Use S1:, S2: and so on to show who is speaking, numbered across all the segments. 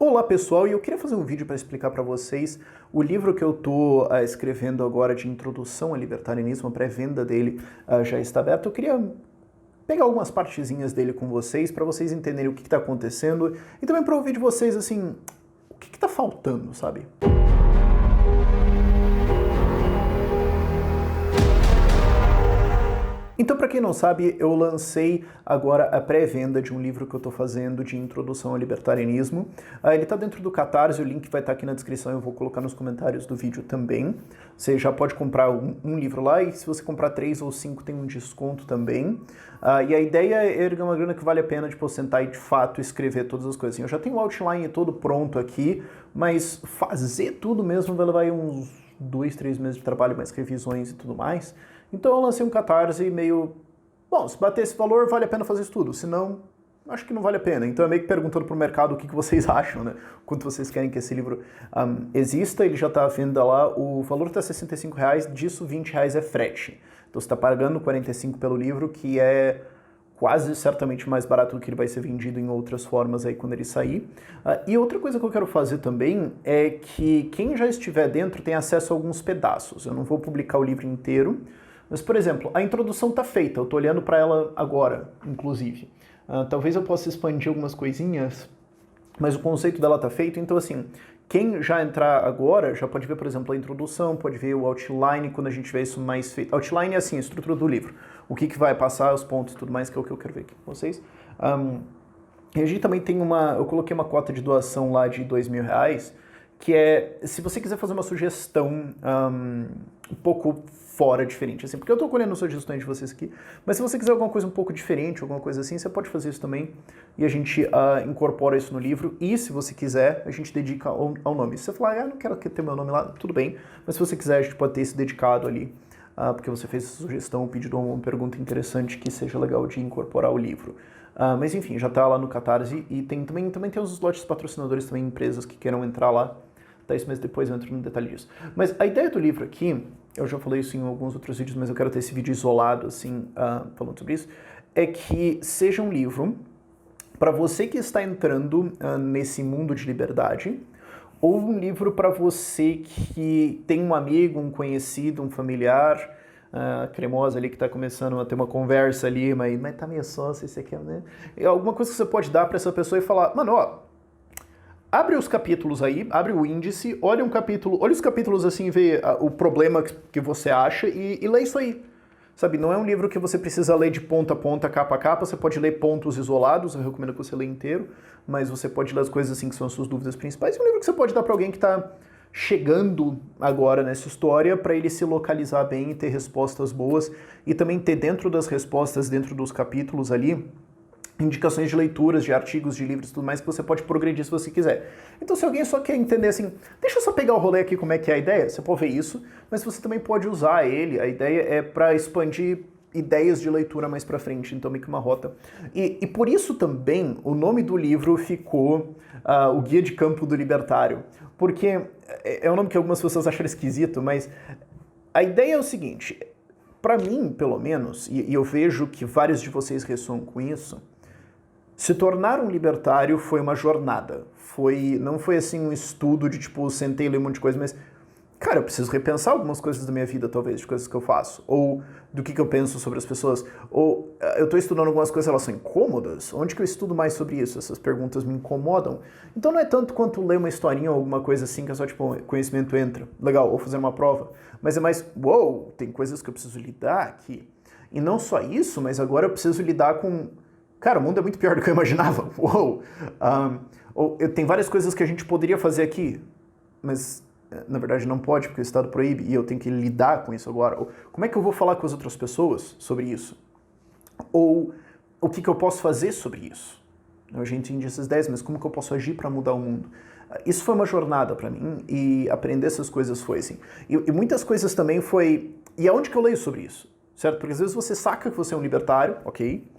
S1: Olá pessoal, e eu queria fazer um vídeo para explicar para vocês o livro que eu estou escrevendo agora de introdução ao libertarianismo, a pré-venda dele já está aberta. Eu queria pegar algumas partezinhas dele com vocês para vocês entenderem o que está acontecendo e também para ouvir de vocês assim, o que está faltando, sabe? Então, para quem não sabe, eu lancei agora a pré-venda de um livro que eu estou fazendo de introdução ao libertarianismo. Ele está dentro do Catarse, o link vai estar aqui na descrição, eu vou colocar nos comentários do vídeo também. Você já pode comprar um livro lá e se você comprar 3 ou 5 tem um desconto também. E a ideia é erguer uma grana que vale a pena tipo, sentar e de fato escrever todas as coisas. Assim, eu já tenho o outline todo pronto aqui, mas fazer tudo mesmo vai levar aí uns 2, 3 meses de trabalho, mais revisões e tudo mais. Então eu lancei um Catarse meio... Bom, se bater esse valor, vale a pena fazer isso tudo. Se não, acho que não vale a pena. Então é meio que perguntando pro mercado o que vocês acham, né? Quanto vocês querem que esse livro exista. Ele já está à venda lá. O valor está R$65, disso R$20 é frete. Então você está pagando R$45 pelo livro, que é quase certamente mais barato do que ele vai ser vendido em outras formas aí quando ele sair. E outra coisa que eu quero fazer também é que quem já estiver dentro tem acesso a alguns pedaços. Eu não vou publicar o livro inteiro, mas, por exemplo, a introdução está feita, eu estou olhando para ela agora, inclusive. Talvez eu possa expandir algumas coisinhas, mas o conceito dela está feito, então assim, quem já entrar agora já pode ver, por exemplo, a introdução, pode ver o outline quando a gente vê isso mais feito. Outline é assim, a estrutura do livro, o que vai passar, os pontos e tudo mais, que é o que eu quero ver aqui com vocês. E a gente também tem eu coloquei uma cota de doação lá de R$2.000, que é, se você quiser fazer uma sugestão um pouco fora, diferente, assim, porque eu tô colhendo sugestões de vocês aqui, mas se você quiser alguma coisa um pouco diferente, alguma coisa assim, você pode fazer isso também, e a gente incorpora isso no livro, e se você quiser, a gente dedica ao nome. Se você falar, não quero ter meu nome lá, tudo bem, mas se você quiser, a gente pode ter esse dedicado ali, porque você fez essa sugestão, um pedido, uma pergunta interessante que seja legal de incorporar o livro. Mas enfim, já tá lá no Catarse, e também tem os slots patrocinadores, também empresas que queiram entrar lá, tá isso, mas depois eu entro no detalhe disso. Mas a ideia do livro aqui, eu já falei isso em alguns outros vídeos, mas eu quero ter esse vídeo isolado, assim, falando sobre isso, é que seja um livro para você que está entrando nesse mundo de liberdade, ou um livro para você que tem um amigo, um conhecido, um familiar, cremosa ali que está começando a ter uma conversa ali, mas tá meio sócio, esse aqui, né? É alguma coisa que você pode dar para essa pessoa e falar, mano, ó, abre os capítulos aí, abre o índice, olha os capítulos assim e vê o problema que você acha e lê isso aí. Sabe, não é um livro que você precisa ler de ponta a ponta, capa a capa, você pode ler pontos isolados, eu recomendo que você leia inteiro, mas você pode ler as coisas assim que são as suas dúvidas principais. É um livro que você pode dar para alguém que está chegando agora nessa história para ele se localizar bem e ter respostas boas e também ter dentro das respostas, dentro dos capítulos ali, indicações de leituras, de artigos, de livros e tudo mais que você pode progredir se você quiser. Então se alguém só quer entender assim, deixa eu só pegar o rolê aqui como é que é a ideia, você pode ver isso, mas você também pode usar ele, a ideia é para expandir ideias de leitura mais pra frente, então meio que uma rota. E por isso também o nome do livro ficou O Guia de Campo do Libertário, porque é um nome que algumas pessoas acham esquisito, mas a ideia é o seguinte, para mim, pelo menos, e eu vejo que vários de vocês ressoam com isso, se tornar um libertário foi uma jornada. Não foi assim um estudo de tipo, sentei e li um monte de coisa, mas, cara, eu preciso repensar algumas coisas da minha vida, talvez, de coisas que eu faço. Ou do que eu penso sobre as pessoas. Ou eu tô estudando algumas coisas, elas são incômodas. Onde que eu estudo mais sobre isso? Essas perguntas me incomodam. Então não é tanto quanto ler uma historinha ou alguma coisa assim, que é só tipo, conhecimento entra. Legal, ou fazer uma prova. Mas é mais, uou, tem coisas que eu preciso lidar aqui. E não só isso, mas agora eu preciso lidar com... Cara, o mundo é muito pior do que eu imaginava. Uou! Tem várias coisas que a gente poderia fazer aqui, mas na verdade não pode porque o Estado proíbe e eu tenho que lidar com isso agora. Ou, como é que eu vou falar com as outras pessoas sobre isso? Ou o que eu posso fazer sobre isso? A gente entende essas ideias, mas como que eu posso agir para mudar o mundo? Isso foi uma jornada para mim e aprender essas coisas foi assim. E muitas coisas também foi... E aonde que eu leio sobre isso? Certo? Porque às vezes você saca que você é um libertário, ok?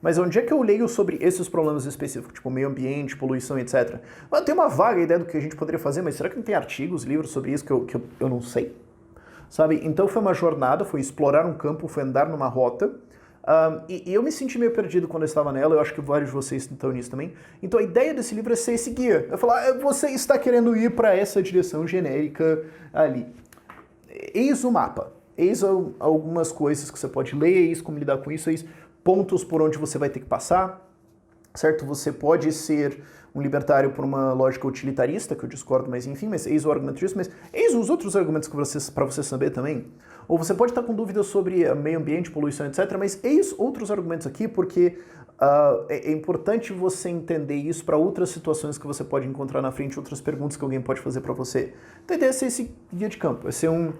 S1: Mas onde é que eu leio sobre esses problemas específicos, tipo meio ambiente, poluição, etc? Eu tenho uma vaga ideia do que a gente poderia fazer, mas será que não tem artigos, livros sobre isso que eu não sei? Sabe? Então foi uma jornada, foi explorar um campo, foi andar numa rota, E eu me senti meio perdido quando eu estava nela, eu acho que vários de vocês estão nisso também. Então a ideia desse livro é ser esse guia. Eu falar, você está querendo ir para essa direção genérica ali. Eis o mapa. Eis algumas coisas que você pode ler, eis como lidar com isso, eis pontos por onde você vai ter que passar, certo? Você pode ser um libertário por uma lógica utilitarista, que eu discordo, mas enfim, mas eis o argumento disso, mas eis os outros argumentos para você saber também. Ou você pode estar com dúvidas sobre meio ambiente, poluição, etc., mas eis outros argumentos aqui, porque é importante você entender isso para outras situações que você pode encontrar na frente, outras perguntas que alguém pode fazer para você. Então a ideia é ser esse guia de campo, é ser um...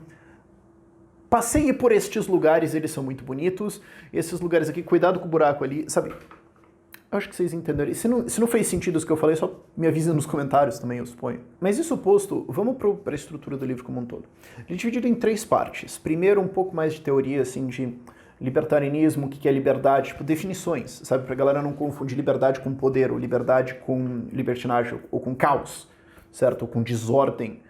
S1: Passeie por estes lugares, eles são muito bonitos. Esses lugares aqui, cuidado com o buraco ali, sabe? Eu acho que vocês entenderam. Se não fez sentido isso que eu falei, só me avisa nos comentários também, eu suponho. Mas isso posto, vamos para a estrutura do livro como um todo. Ele é dividido em 3 partes. Primeiro, um pouco mais de teoria, assim, de libertarianismo, o que é liberdade, tipo, definições, sabe? Pra galera não confundir liberdade com poder, ou liberdade com libertinagem, ou com caos, certo? Ou com desordem.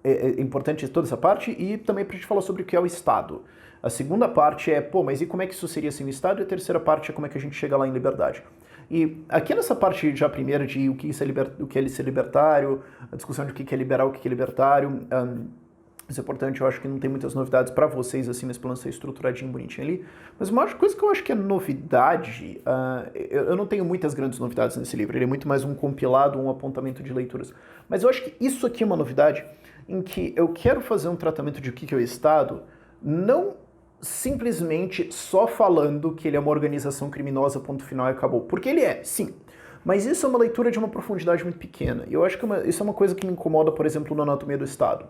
S1: É importante toda essa parte, e também pra gente falar sobre o que é o Estado. A segunda parte é, mas e como é que isso seria sem o Estado? E a terceira parte é como é que a gente chega lá em liberdade. E aqui nessa parte já primeira de o que é ser libertário, a discussão de o que é liberal, o que é libertário, isso é importante, eu acho que não tem muitas novidades para vocês, assim, nesse plano ser estruturadinho, bonitinho ali. Mas uma coisa que eu acho que é novidade, eu não tenho muitas grandes novidades nesse livro, ele é muito mais um compilado, um apontamento de leituras. Mas eu acho que isso aqui é uma novidade em que eu quero fazer um tratamento de o que é o Estado, não simplesmente só falando que ele é uma organização criminosa, ponto final e acabou. Porque ele é, sim. Mas isso é uma leitura de uma profundidade muito pequena. E eu acho que isso é uma coisa que me incomoda, por exemplo, na Anatomia do Estado.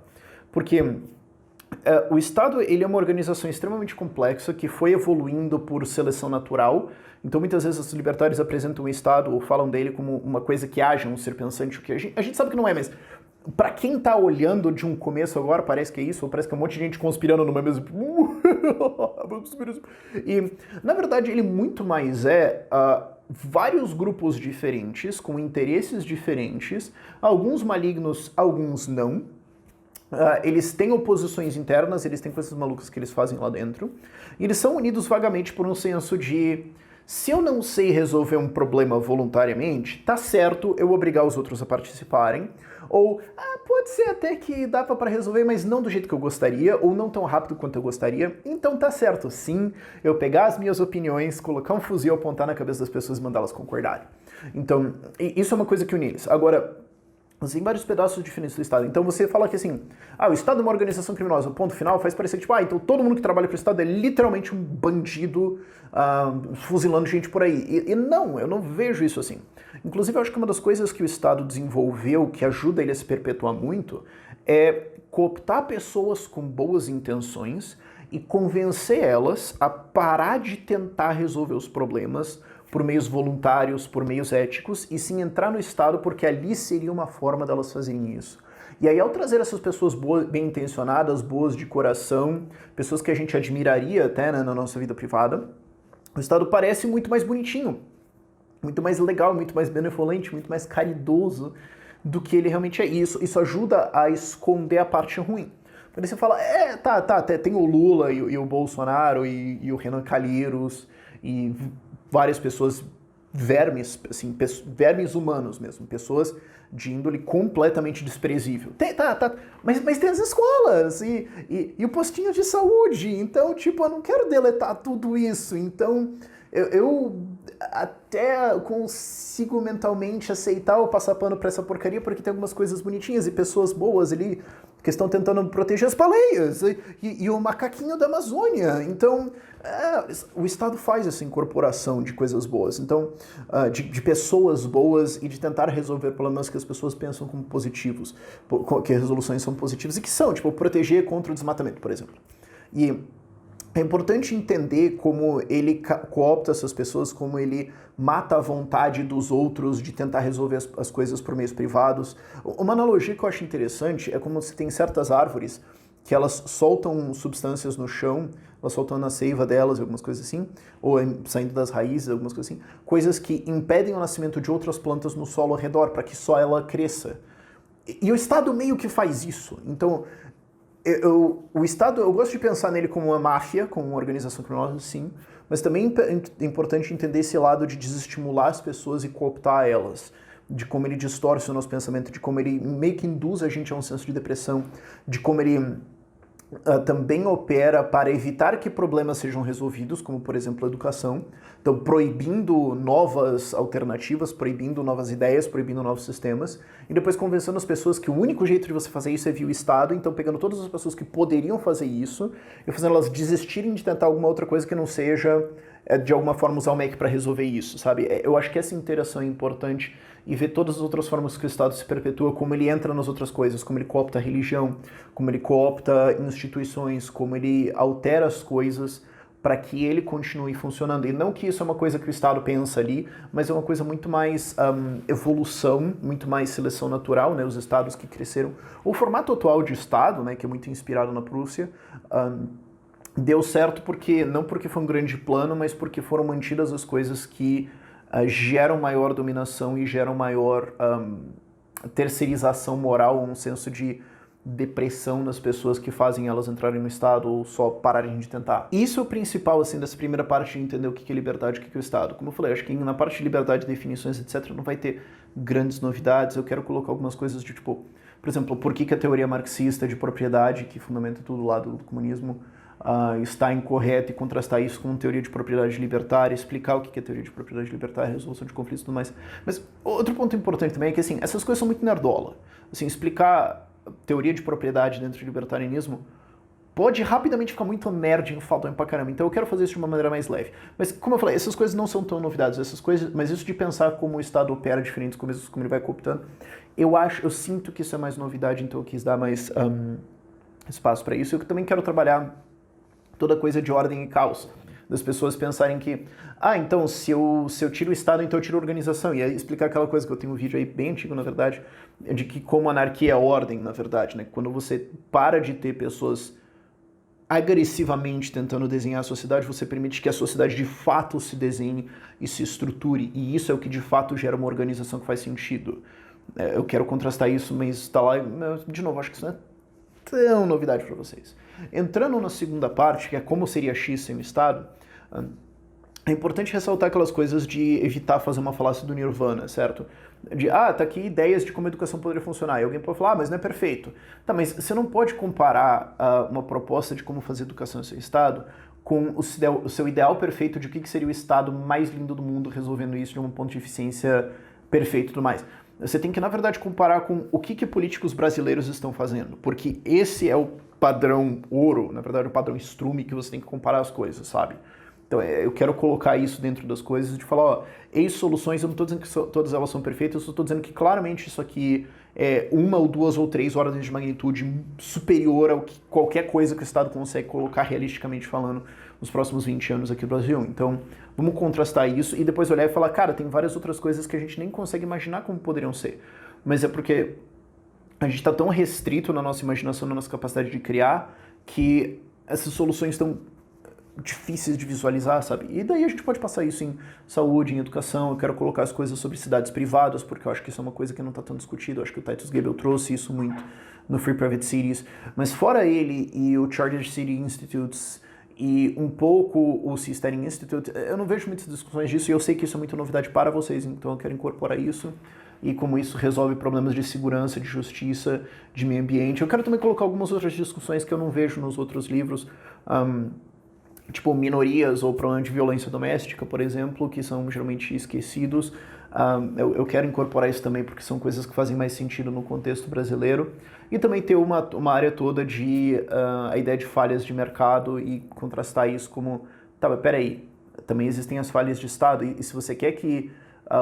S1: Porque o Estado ele é uma organização extremamente complexa que foi evoluindo por seleção natural. Então, muitas vezes, os libertários apresentam o Estado ou falam dele como uma coisa que age, um ser pensante, o que a gente sabe que não é, mas pra quem tá olhando de um começo agora, parece que é isso, ou parece que é um monte de gente conspirando numa mesma... E, na verdade, ele muito mais vários grupos diferentes, com interesses diferentes, alguns malignos, alguns não. Eles têm oposições internas, eles têm coisas malucas que eles fazem lá dentro, e eles são unidos vagamente por um senso de... Se eu não sei resolver um problema voluntariamente, tá certo eu obrigar os outros a participarem. Ou, pode ser até que dava para resolver, mas não do jeito que eu gostaria, ou não tão rápido quanto eu gostaria. Então tá certo, sim, eu pegar as minhas opiniões, colocar um fuzil, apontar na cabeça das pessoas e mandá-las concordarem. Então, isso é uma coisa que une eles. Agora, tem vários pedaços diferentes do Estado. Então você fala que assim, o Estado é uma organização criminosa, ponto final, faz parecer que tipo, então todo mundo que trabalha pro Estado é literalmente um bandido fuzilando gente por aí. E não, eu não vejo isso assim. Inclusive, eu acho que uma das coisas que o Estado desenvolveu, que ajuda ele a se perpetuar muito, é cooptar pessoas com boas intenções e convencer elas a parar de tentar resolver os problemas por meios voluntários, por meios éticos, e sim entrar no Estado, porque ali seria uma forma delas fazerem isso. E aí, ao trazer essas pessoas bem intencionadas, boas de coração, pessoas que a gente admiraria até, né, na nossa vida privada, o Estado parece muito mais bonitinho, muito mais legal, muito mais benevolente, muito mais caridoso do que ele realmente é. E isso ajuda a esconder a parte ruim. Porque você fala, tem o Lula e o Bolsonaro e o Renan Calheiros e várias pessoas vermes, assim, vermes humanos mesmo, pessoas de índole completamente desprezível. Mas tem as escolas e o postinho de saúde, então, tipo, eu não quero deletar tudo isso, então eu até consigo mentalmente aceitar ou passar pano pra essa porcaria porque tem algumas coisas bonitinhas e pessoas boas ali que estão tentando proteger as baleias e o macaquinho da Amazônia. Então, o Estado faz essa incorporação de coisas boas, então, de pessoas boas e de tentar resolver problemas que as pessoas pensam como positivos, que resoluções são positivas e que são, tipo, proteger contra o desmatamento, por exemplo. E é importante entender como ele coopta essas pessoas, como ele mata a vontade dos outros de tentar resolver as coisas por meios privados. Uma analogia que eu acho interessante é como se tem certas árvores que elas soltam substâncias no chão, elas soltam na seiva delas, algumas coisas assim, ou saindo das raízes, algumas coisas assim, coisas que impedem o nascimento de outras plantas no solo ao redor, para que só ela cresça. E o Estado meio que faz isso. Então, O Estado, eu gosto de pensar nele como uma máfia, como uma organização criminosa, sim, mas também é importante entender esse lado de desestimular as pessoas e cooptar elas, de como ele distorce o nosso pensamento, de como ele meio que induz a gente a um senso de depressão, de como ele também opera para evitar que problemas sejam resolvidos, como por exemplo a educação. Então, proibindo novas alternativas, proibindo novas ideias, proibindo novos sistemas, e depois convencendo as pessoas que o único jeito de você fazer isso é via o Estado, então pegando todas as pessoas que poderiam fazer isso e fazendo elas desistirem de tentar alguma outra coisa que não seja, de alguma forma, usar o MEC para resolver isso, sabe? Eu acho que essa interação é importante e ver todas as outras formas que o Estado se perpetua, como ele entra nas outras coisas, como ele coopta a religião, como ele coopta instituições, como ele altera as coisas para que ele continue funcionando. E não que isso é uma coisa que o Estado pensa ali, mas é uma coisa muito mais evolução, muito mais seleção natural, né? Os Estados que cresceram. O formato atual de Estado, né, que é muito inspirado na Prússia, deu certo não porque foi um grande plano, mas porque foram mantidas as coisas que geram maior dominação e geram maior terceirização moral, um senso de depressão nas pessoas que fazem elas entrarem no Estado ou só pararem de tentar. Isso é o principal, assim, dessa primeira parte de entender o que é liberdade e o que é o Estado. Como eu falei, acho que na parte de liberdade, definições, etc., não vai ter grandes novidades. Eu quero colocar algumas coisas de, tipo, por exemplo, por que a teoria marxista de propriedade, que fundamenta tudo lá do comunismo, está incorreta, e contrastar isso com teoria de propriedade libertária, explicar o que é teoria de propriedade libertária, resolução de conflitos e tudo mais. Mas outro ponto importante também é que, assim, essas coisas são muito nerdola. Assim, explicar teoria de propriedade dentro de libertarianismo pode rapidamente ficar muito nerd e enfadonho pra caramba. Então eu quero fazer isso de uma maneira mais leve. Mas, como eu falei, essas coisas não são tão novidades, essas coisas, mas isso de pensar como o Estado opera diferentes coisas, como ele vai cooptando, eu sinto que isso é mais novidade, então eu quis dar mais espaço para isso. Eu também quero trabalhar toda coisa de ordem e caos. Das pessoas pensarem que, então se eu tiro o Estado, então eu tiro a organização. E aí explicar aquela coisa que eu tenho um vídeo aí bem antigo, na verdade, de que como anarquia é ordem, na verdade, né? Quando você para de ter pessoas agressivamente tentando desenhar a sociedade, você permite que a sociedade de fato se desenhe e se estruture. E isso é o que de fato gera uma organização que faz sentido. Eu quero contrastar isso, mas está lá, de novo, acho que isso não é tão novidade para vocês. Entrando na segunda parte, que é como seria X sem o Estado, é importante ressaltar aquelas coisas de evitar fazer uma falácia do Nirvana, certo? Tá aqui ideias de como a educação poderia funcionar. E alguém pode falar, mas não é perfeito. Tá, mas você não pode comparar uma proposta de como fazer educação sem Estado com o seu ideal perfeito de o que seria o Estado mais lindo do mundo resolvendo isso de um ponto de eficiência perfeito e tudo mais. Você tem que, na verdade, comparar com o que políticos brasileiros estão fazendo, porque esse é o padrão ouro, na verdade, o padrão estrume que você tem que comparar as coisas, sabe? Então, eu quero colocar isso dentro das coisas, de falar, eis soluções, eu não estou dizendo que todas elas são perfeitas, eu só estou dizendo que claramente isso aqui é 1 ou 2 ou 3 ordens de magnitude superior ao que qualquer coisa que o Estado consegue colocar realisticamente falando nos próximos 20 anos aqui no Brasil. Então, vamos contrastar isso e depois olhar e falar, cara, tem várias outras coisas que a gente nem consegue imaginar como poderiam ser. Mas é porque a gente está tão restrito na nossa imaginação, na nossa capacidade de criar, que essas soluções estão difíceis de visualizar, sabe? E daí a gente pode passar isso em saúde, em educação. Eu quero colocar as coisas sobre cidades privadas, porque eu acho que isso é uma coisa que não está tão discutida. Eu acho que o Titus Gebel trouxe isso muito no Free Private Cities. Mas fora ele e o Charter City Institutes e um pouco o Seasteading Institute, eu não vejo muitas discussões disso e eu sei que isso é muita novidade para vocês, então eu quero incorporar isso e como isso resolve problemas de segurança, de justiça, de meio ambiente. Eu quero também colocar algumas outras discussões que eu não vejo nos outros livros, tipo minorias ou problemas de violência doméstica, por exemplo, que são geralmente esquecidos. Eu quero incorporar isso também porque são coisas que fazem mais sentido no contexto brasileiro. E também ter uma área toda de a ideia de falhas de mercado e contrastar isso como, tá, mas peraí, também existem as falhas de Estado e se você quer que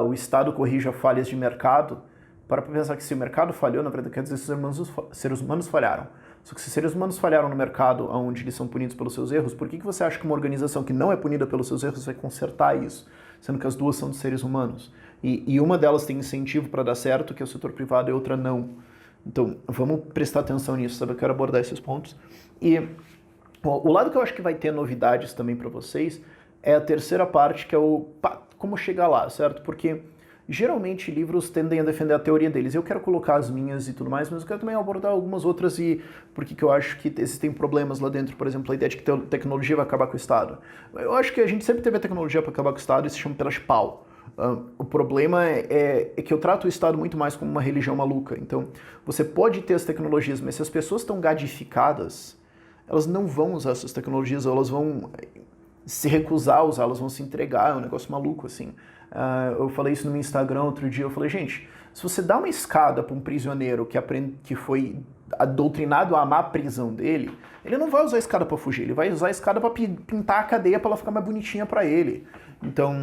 S1: o Estado corrija falhas de mercado, para pensar que se o mercado falhou, na verdade quer dizer que os seres humanos falharam. Só que se seres humanos falharam no mercado onde eles são punidos pelos seus erros, por que você acha que uma organização que não é punida pelos seus erros vai consertar isso? Sendo que as duas são de seres humanos. E uma delas tem incentivo para dar certo, que é o setor privado, e a outra não. Então, vamos prestar atenção nisso, sabe? Eu quero abordar esses pontos. E o lado que eu acho que vai ter novidades também para vocês é a terceira parte, que é como chegar lá, certo? Porque geralmente livros tendem a defender a teoria deles. Eu quero colocar as minhas e tudo mais, mas eu quero também abordar algumas outras e porque que eu acho que existem problemas lá dentro. Por exemplo, a ideia de que tecnologia vai acabar com o Estado. Eu acho que a gente sempre teve a tecnologia para acabar com o Estado e se chama pelas pau. O problema é que eu trato o Estado muito mais como uma religião maluca. Então, você pode ter as tecnologias, mas se as pessoas estão gadificadas, elas não vão usar essas tecnologias, elas vão se recusar a usar, elas vão se entregar, é um negócio maluco, assim. Eu falei isso no meu Instagram outro dia, eu falei, gente, se você dá uma escada para um prisioneiro que foi doutrinado a amar a prisão dele, ele não vai usar a escada para fugir, ele vai usar a escada para pintar a cadeia para ela ficar mais bonitinha para ele. Então,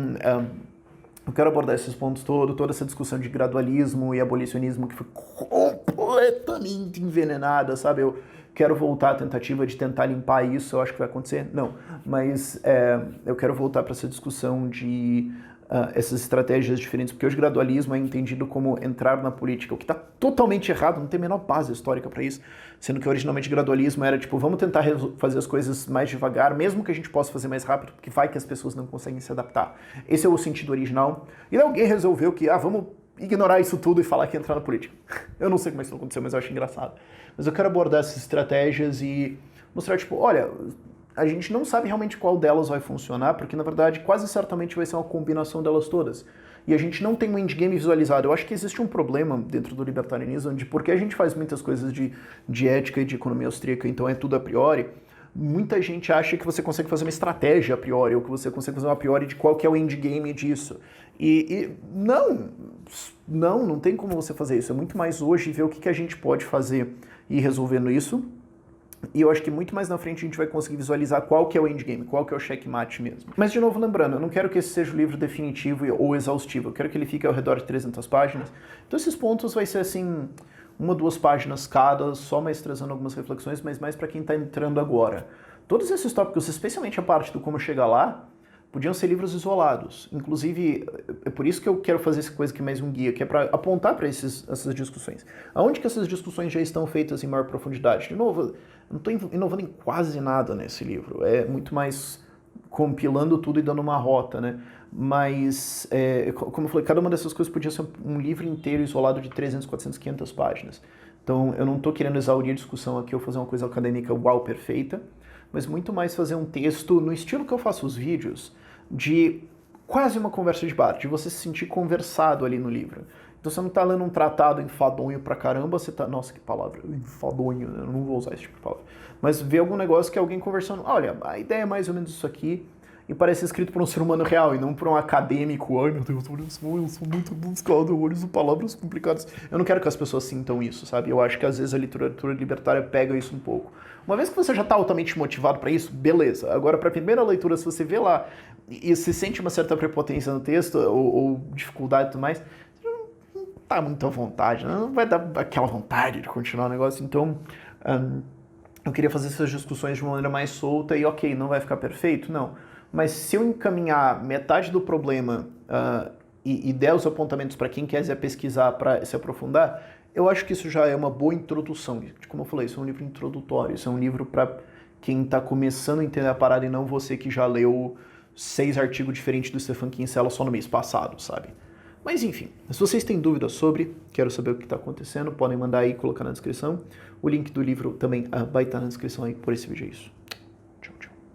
S1: eu quero abordar esses pontos toda essa discussão de gradualismo e abolicionismo que foi completamente envenenada, sabe? Eu quero voltar à tentativa de tentar limpar isso, eu acho que vai acontecer? Não, mas eu quero voltar para essa discussão de essas estratégias diferentes, porque hoje o gradualismo é entendido como entrar na política, o que está totalmente errado, não tem a menor base histórica para isso, sendo que originalmente o gradualismo era tipo, vamos tentar fazer as coisas mais devagar, mesmo que a gente possa fazer mais rápido, porque vai que as pessoas não conseguem se adaptar. Esse é o sentido original. E alguém resolveu que, vamos ignorar isso tudo e falar que entrar na política. Eu não sei como isso aconteceu, mas eu acho engraçado. Mas eu quero abordar essas estratégias e mostrar, tipo, olha, a gente não sabe realmente qual delas vai funcionar, porque na verdade quase certamente vai ser uma combinação delas todas. E a gente não tem um endgame visualizado. Eu acho que existe um problema dentro do libertarianismo de porque a gente faz muitas coisas de ética e de economia austríaca, então é tudo a priori. Muita gente acha que você consegue fazer uma estratégia a priori, ou que você consegue fazer uma a priori de qual que é o endgame disso. E não tem como você fazer isso. É muito mais hoje ver o que a gente pode fazer e ir resolvendo isso. E eu acho que muito mais na frente a gente vai conseguir visualizar qual que é o endgame, qual que é o checkmate mesmo. Mas, de novo, lembrando, eu não quero que esse seja o livro definitivo ou exaustivo, eu quero que ele fique ao redor de 300 páginas. Então esses pontos vai ser assim, 1 ou 2 páginas cada, só mais trazendo algumas reflexões, mas mais para quem está entrando agora. Todos esses tópicos, especialmente a parte do como chegar lá, podiam ser livros isolados. Inclusive, é por isso que eu quero fazer essa coisa aqui mais um guia, que é para apontar para essas discussões. Aonde que essas discussões já estão feitas em maior profundidade? De novo, eu não estou inovando em quase nada nesse livro. É muito mais compilando tudo e dando uma rota, né? Mas, como eu falei, cada uma dessas coisas podia ser um livro inteiro isolado de 300, 400, 500 páginas. Então, eu não estou querendo exaurir a discussão aqui ou fazer uma coisa acadêmica uau, perfeita, mas muito mais fazer um texto no estilo que eu faço os vídeos, de quase uma conversa de bar, de você se sentir conversado ali no livro. Então você não está lendo um tratado enfadonho pra caramba, você tá... Nossa, que palavra, enfadonho, eu não vou usar esse tipo de palavra. Mas vê algum negócio que é alguém conversando, olha, a ideia é mais ou menos isso aqui, e parece escrito por um ser humano real, e não por um acadêmico. Ai, meu Deus, eu sou muito buscado, eu uso palavras complicadas. Eu não quero que as pessoas sintam isso, sabe? Eu acho que às vezes a literatura libertária pega isso um pouco. Uma vez que você já está altamente motivado para isso, beleza. Agora, para a primeira leitura, se você vê lá e se sente uma certa prepotência no texto, ou dificuldade e tudo mais, você não tá muito à vontade, né? Não vai dar aquela vontade de continuar o negócio. Então, eu queria fazer essas discussões de uma maneira mais solta e, ok, não vai ficar perfeito? Não. Mas se eu encaminhar metade do problema e der os apontamentos para quem quiser pesquisar, para se aprofundar, eu acho que isso já é uma boa introdução. Como eu falei, isso é um livro introdutório, isso é um livro para quem está começando a entender a parada e não você que já leu 6 artigos diferentes do Stephan Kinsella só no mês passado, sabe? Mas enfim, se vocês têm dúvidas sobre, quero saber o que está acontecendo, podem mandar aí e colocar na descrição. O link do livro também vai estar na descrição aí por esse vídeo, é isso.